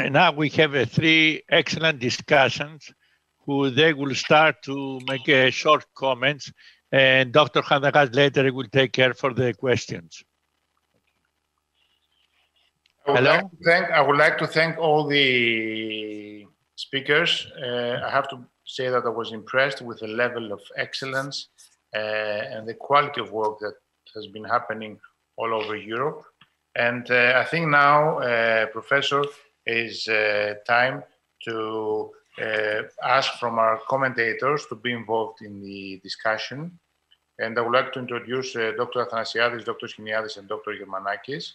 now we have three excellent discussions who they will start to make short comments, and Dr. Chandakas later will take care for the questions. I would like to thank all the speakers. I have to say that I was impressed with the level of excellence and the quality of work that has been happening all over Europe. And I think now, Professor, is time to ask from our commentators to be involved in the discussion. And I would like to introduce Dr. Athanasiadis, Dr. Hiniadis, and Dr. Germanakis,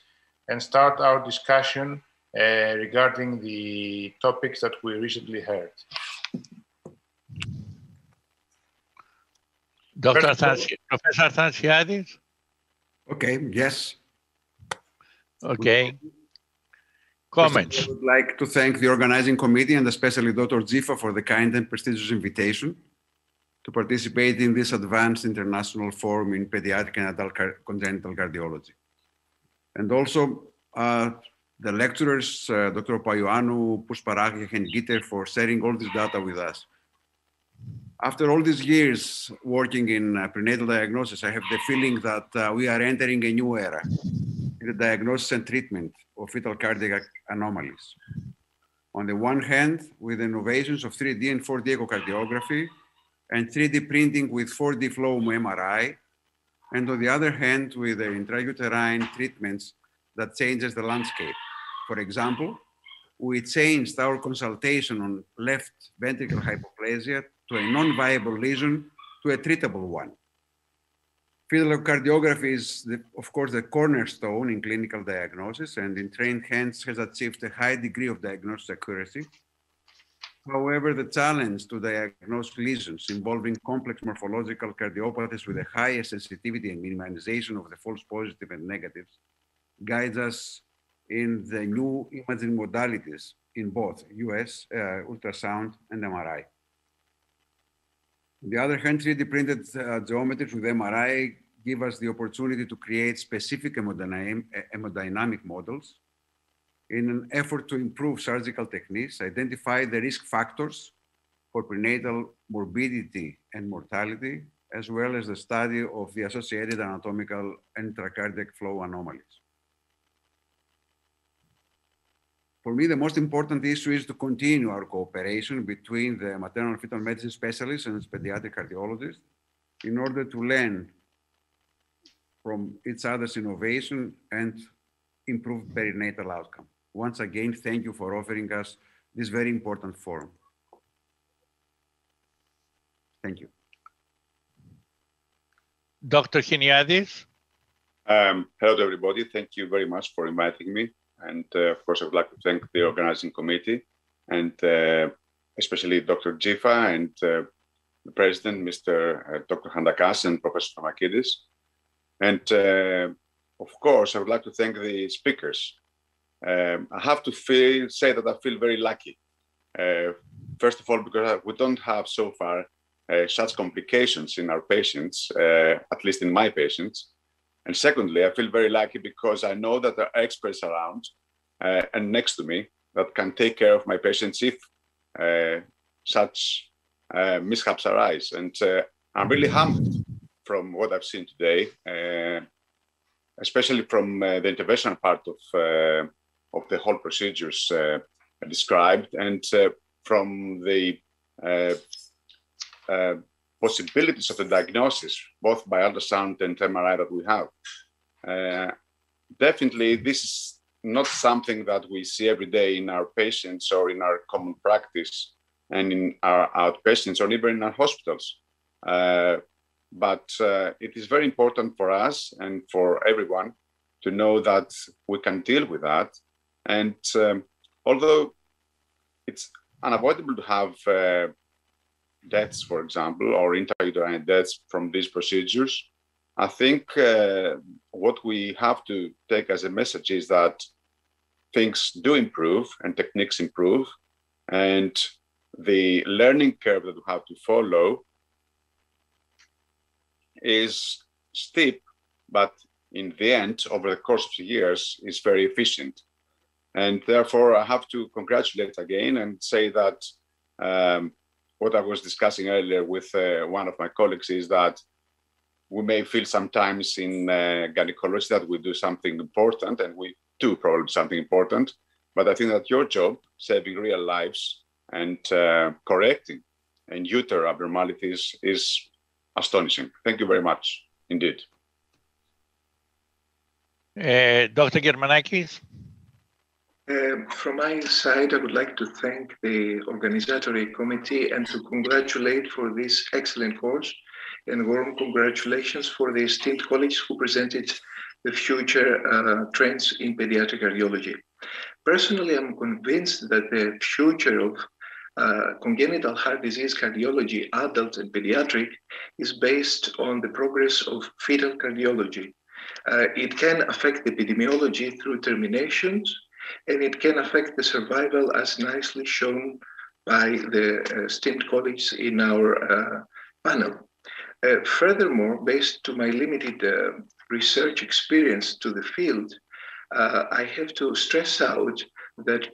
and start our discussion regarding the topics that we recently heard. Professor Athanasiadis? Okay, yes. Okay. Comments. I would like to thank the organizing committee and especially Dr. Tzifa for the kind and prestigious invitation to participate in this advanced international forum in pediatric and adult congenital cardiology. And also the lecturers, Dr. Paioannou, Pushparajah, and Gitter for sharing all this data with us. After all these years working in prenatal diagnosis, I have the feeling that we are entering a new era in the diagnosis and treatment of fetal cardiac anomalies. On the one hand, with innovations of 3D and 4D echocardiography and 3D printing with 4D flow MRI, and on the other hand, with the intrauterine treatments that changes the landscape. For example, we changed our consultation on left ventricular hypoplasia to a non-viable lesion to a treatable one. Fetal echocardiography is, of course, the cornerstone in clinical diagnosis, and in trained hands has achieved a high degree of diagnosis accuracy. However, the challenge to diagnose lesions involving complex morphological cardiopathies with the highest sensitivity and minimization of the false positive and negatives guides us in the new imaging modalities in both US ultrasound and MRI. On the other hand, 3D printed geometries with MRI give us the opportunity to create specific hemodynamic models in an effort to improve surgical techniques, identify the risk factors for prenatal morbidity and mortality, as well as the study of the associated anatomical and intracardiac flow anomalies. For me, the most important issue is to continue our cooperation between the maternal and fetal medicine specialists and pediatric cardiologists in order to learn from each other's innovation and improve perinatal outcome. Once again, thank you for offering us this very important forum. Thank you. Dr. Hiniadis? Hello to everybody. Thank you very much for inviting me. And of course, I would like to thank the organizing committee and especially Dr. Tzifa and the president, Mr. Dr. Chandakas and Professor Farmakides. And of course, I would like to thank the speakers. I have to say that I feel very lucky. First of all, because we don't have so far such complications in our patients, at least in my patients. And secondly, I feel very lucky because I know that there are experts around and next to me that can take care of my patients if such mishaps arise. And I'm really humbled from what I've seen today, especially from the interventional part of the whole procedures described, and from the possibilities of the diagnosis, both by ultrasound and MRI that we have. Definitely, this is not something that we see every day in our patients or in our common practice and in our outpatients or even in our hospitals. But it is very important for us and for everyone to know that we can deal with that. And although it's unavoidable to have deaths, for example, or intrauterine deaths from these procedures, I think what we have to take as a message is that things do improve and techniques improve, and the learning curve that we have to follow is steep, but in the end, over the course of years, is very efficient. And therefore, I have to congratulate again and say that what I was discussing earlier with one of my colleagues is that we may feel sometimes in gynecology that we do something important, and we do probably something important. But I think that your job, saving real lives and correcting and uterine abnormalities, is astonishing. Thank you very much indeed. Dr. Germanakis? From my side, I would like to thank the organizatory committee and to congratulate for this excellent course, and warm congratulations for the esteemed colleagues who presented the future trends in pediatric cardiology. Personally, I'm convinced that the future of congenital heart disease cardiology, adult and pediatric, is based on the progress of fetal cardiology. It can affect the epidemiology through terminations, and it can affect the survival, as nicely shown by the esteemed colleagues in our panel. Furthermore, based to my limited research experience to the field, I have to stress out that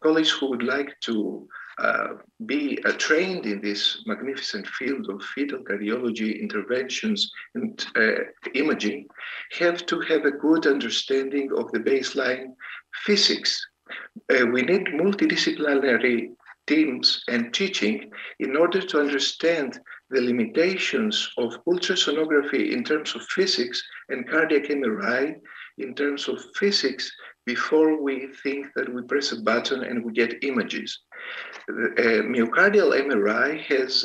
colleagues who would like to be trained in this magnificent field of fetal cardiology interventions and imaging have to have a good understanding of the baseline physics. We need multidisciplinary teams and teaching in order to understand the limitations of ultrasonography in terms of physics and cardiac MRI in terms of physics before we think that we press a button and we get images. The myocardial MRI has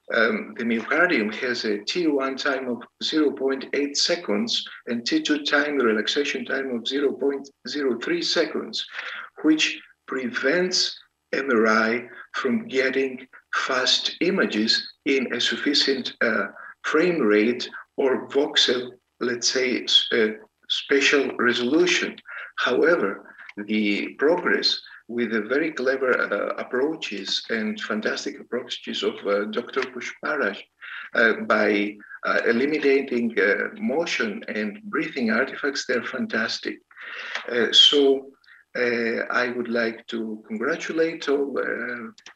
the myocardium has a T1 time of 0.8 seconds and T2 time, relaxation time of 0.03 seconds, which prevents MRI from getting fast images in a sufficient frame rate or voxel, let's say, spatial resolution. However, the progress with the very clever approaches and fantastic approaches of Dr. Pushparajah by eliminating motion and breathing artifacts, they're fantastic. So I would like to congratulate all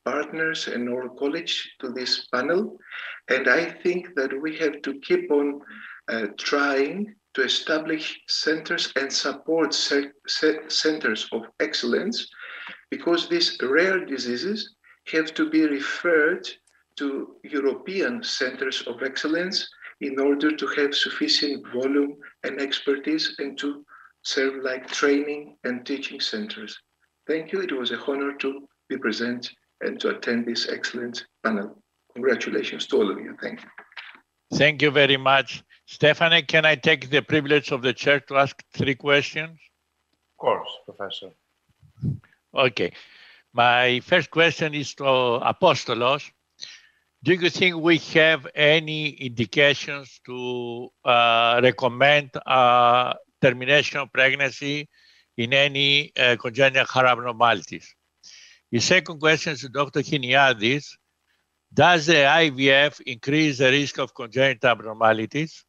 partners and all colleagues to this panel. And I think that we have to keep on trying to establish centers and support centers of excellence, because these rare diseases have to be referred to European centers of excellence in order to have sufficient volume and expertise and to serve like training and teaching centers. Thank you. It was an honor to be present and to attend this excellent panel. Congratulations to all of you. Thank you. Thank you very much. Stephanie, can I take the privilege of the chair to ask 3 questions? Of course, Professor. Okay. My first question is to Apostolos. Do you think we have any indications to recommend termination of pregnancy in any congenital heart abnormalities? The second question is to Dr. Hiniadis. Does the IVF increase the risk of congenital abnormalities?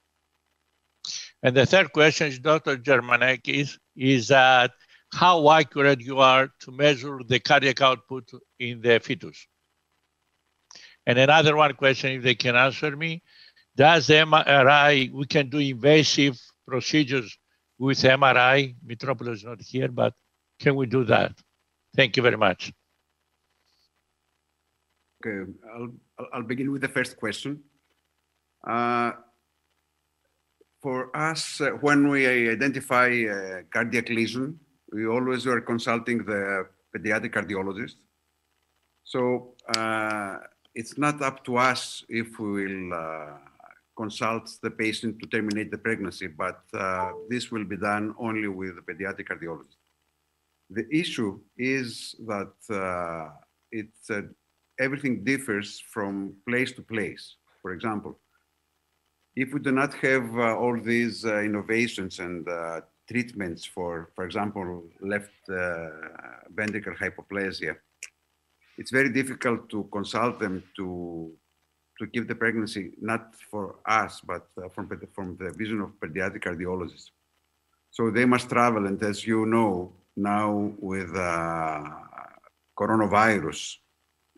And the third question is Dr. Germanakis, is that how accurate you are to measure the cardiac output in the fetus? And another one question, if they can answer me, does MRI, we can do invasive procedures with MRI? Mitropoulos is not here, but can we do that? Thank you very much. Okay, I'll begin with the first question. For us, when we identify a cardiac lesion, we always are consulting the pediatric cardiologist. So it's not up to us if we will consult the patient to terminate the pregnancy, but this will be done only with the pediatric cardiologist. The issue is that everything differs from place to place. For example, if we do not have all these innovations and treatments for example, left ventricular hypoplasia, it's very difficult to consult them to keep the pregnancy, not for us, but from the vision of pediatric cardiologists. So they must travel, and as you know, now with coronavirus,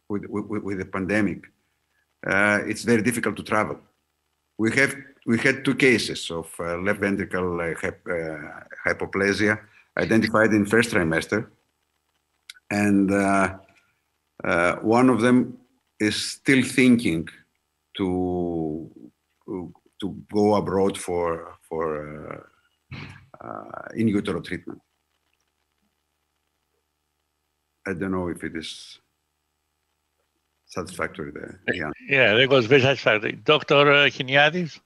with the pandemic, it's very difficult to travel. We had 2 cases of left ventricle hypoplasia identified in first trimester, and one of them is still thinking to go abroad for in utero treatment. I don't know if it is satisfactory there. Yeah, that was very satisfactory. Dr. Hiniadis?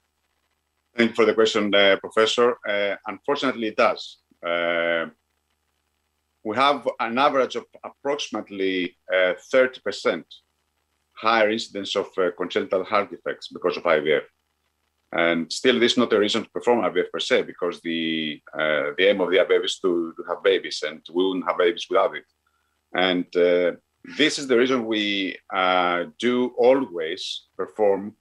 Thank you for the question, Professor. Unfortunately, it does. We have an average of approximately 30% higher incidence of congenital heart defects because of IVF. And still, this is not a reason to perform IVF per se, because the aim of the IVF is to have babies, and we wouldn't have babies without it. And this is the reason we do always perform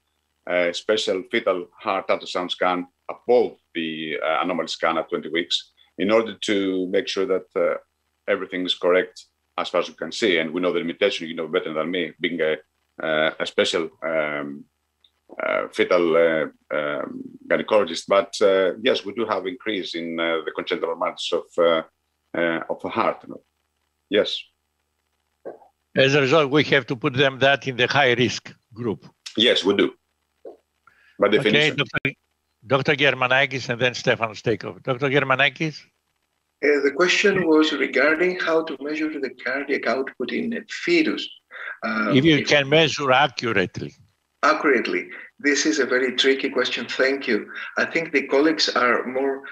a special fetal heart ultrasound scan above the anomaly scan at 20 weeks in order to make sure that everything is correct as far as we can see. And we know the limitation, you know better than me, being a special fetal gynecologist. But yes, we do have increase in the congenital abnormalities of the heart. Yes. As a result, we have to put them that in the high risk group. Yes, we do. By definition. Okay, Dr. Germanakis, and then Stefanos take over. Dr. Germanakis? The question was regarding how to measure the cardiac output in a fetus. If you can measure accurately. Accurately. This is a very tricky question. Thank you. I think the colleagues are more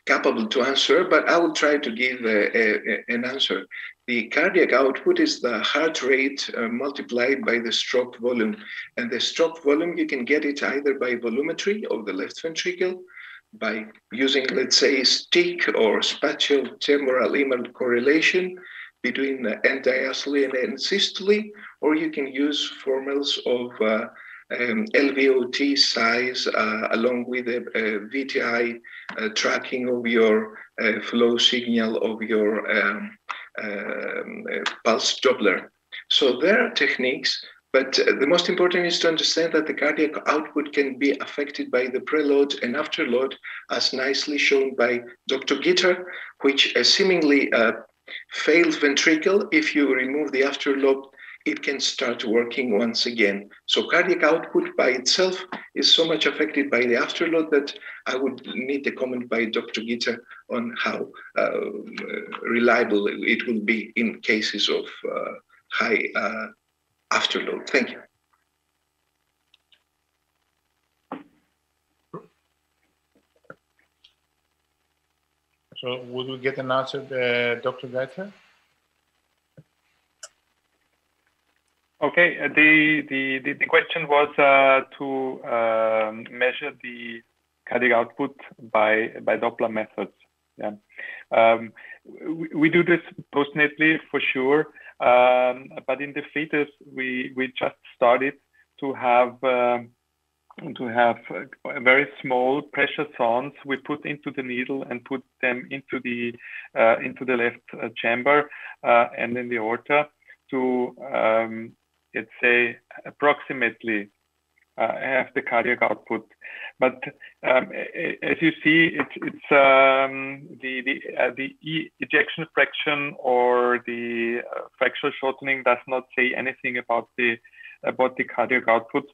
capable to answer, but I will try to give an answer. The cardiac output is the heart rate multiplied by the stroke volume. And the stroke volume, you can get it either by volumetry of the left ventricle, by using, let's say, stick or spatial temporal image correlation between end-diastole and systole, or you can use formulas of LVOT size along with a VTI tracking of your flow signal of your pulse Doppler. So there are techniques, but the most important is to understand that the cardiac output can be affected by the preload and afterload, as nicely shown by Dr. Gitter, which seemingly failed ventricle. If you remove the afterload, it can start working once again. So cardiac output by itself is so much affected by the afterload that I would need a comment by Dr. Gitter on how reliable it will be in cases of high afterload. Thank you. So would we get an answer, Dr. Gitter? Okay, the question was to measure the cardiac output by Doppler methods. Yeah, we do this postnatally for sure, but in the fetus we just started to have very small pressure zones we put into the needle and put them into the left chamber and in the aorta to let's say approximately have the cardiac output. But as you see, it's the ejection fraction or the fractional shortening does not say anything about the cardiac output.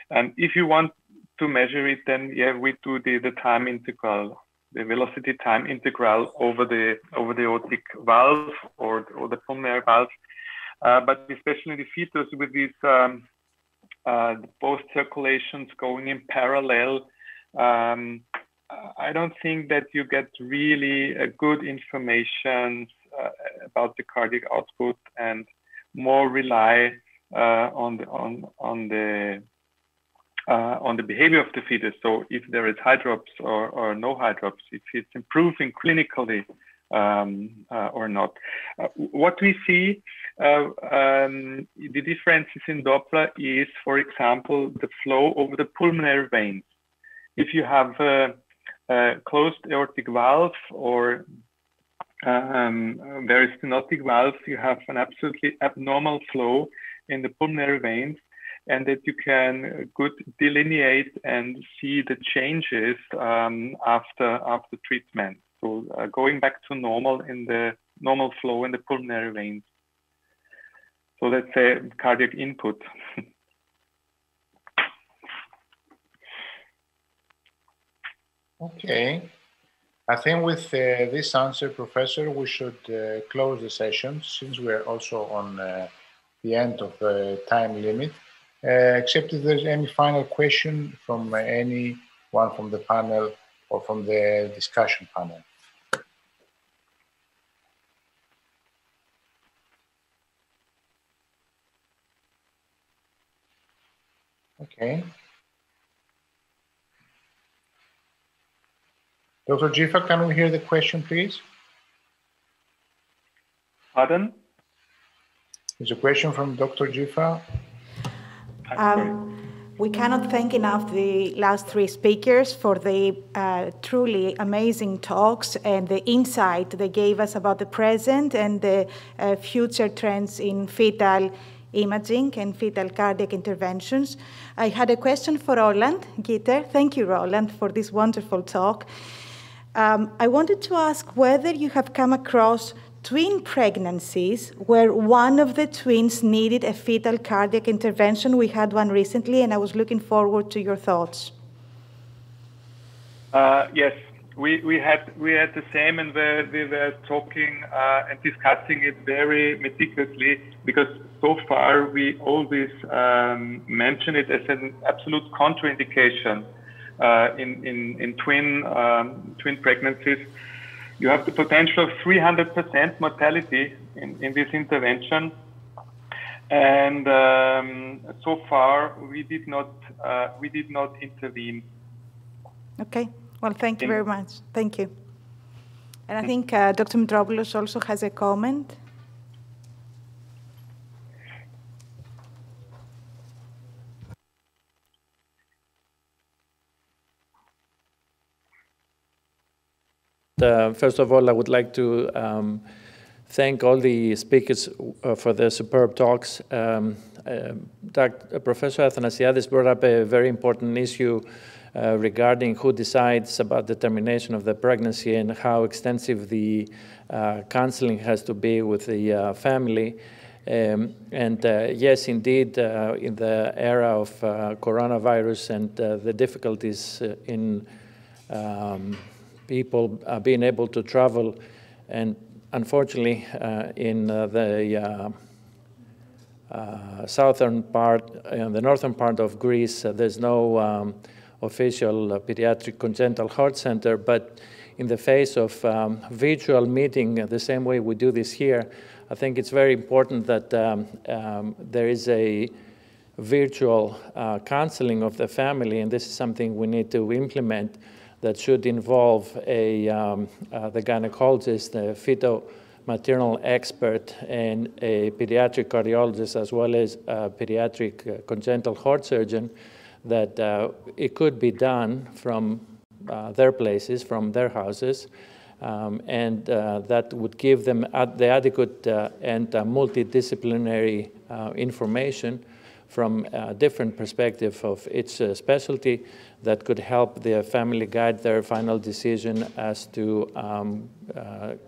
And if you want to measure it, then yeah, we do the time integral, the velocity time integral over the aortic valve or the pulmonary valve. But especially the fetus with these both circulations going in parallel, I don't think that you get really good information about the cardiac output, and more rely on the behavior of the fetus. So if there is hydrops or no hydrops, if it's improving clinically or not. What we see, the differences in Doppler is, for example, the flow over the pulmonary veins. If you have a closed aortic valve or there is stenotic valves, you have an absolutely abnormal flow in the pulmonary veins, and that you can good delineate and see the changes after treatment. So going back to normal in the normal flow in the pulmonary veins. So that's a cardiac input. Okay. I think with this answer, Professor, we should close the session since we're also on the end of the time limit. Except if there's any final question from anyone from the panel or from the discussion panel. Okay. Dr. Tzifa, can we hear the question, please? Pardon? There's a question from Dr. Tzifa. We cannot thank enough the last three speakers for the truly amazing talks and the insight they gave us about the present and the future trends in fetal imaging and fetal cardiac interventions. I had a question for Roland Gitter. Thank you, Roland, for this wonderful talk. I wanted to ask whether you have come across twin pregnancies where one of the twins needed a fetal cardiac intervention. We had one recently, and I was looking forward to your thoughts. Yes, we had the same, and we were talking and discussing it very meticulously, because so far we always mention it as an absolute contraindication in twin pregnancies. You have the potential of 300% mortality in this intervention, and so far we did not intervene. Okay. Well, thank you very much. Thank you. And I think Dr. Mitropoulos also has a comment. First of all, I would like to thank all the speakers for their superb talks. Professor Athanasiadis brought up a very important issue regarding who decides about the termination of the pregnancy and how extensive the counseling has to be with the family. Yes, indeed, in the era of coronavirus and the difficulties in people being able to travel, and unfortunately in the southern part, in the northern part of Greece, there's no official pediatric congenital heart center, but in the face of virtual meeting, the same way we do this here, I think it's very important that there is a virtual counseling of the family, and this is something we need to implement, that should involve the gynecologist, the fetal-maternal expert, and a pediatric cardiologist, as well as a pediatric congenital heart surgeon, that it could be done from their places, from their houses, and that would give them the adequate and multidisciplinary information from a different perspective of each specialty that could help the family guide their final decision as to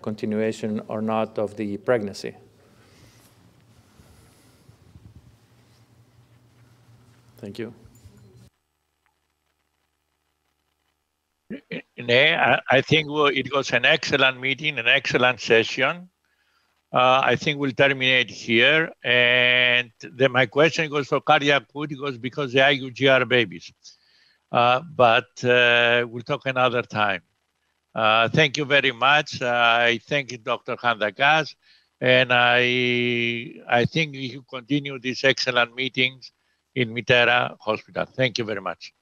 continuation or not of the pregnancy. Thank you. I think it was an excellent meeting, an excellent session. I think we'll terminate here. And then my question goes for cardiac food, goes because the IUG are babies. But we'll talk another time. Thank you very much. I thank Dr. Chandakas, and I think we should continue these excellent meetings in ΜΗΤΕΡΑ Hospital. Thank you very much.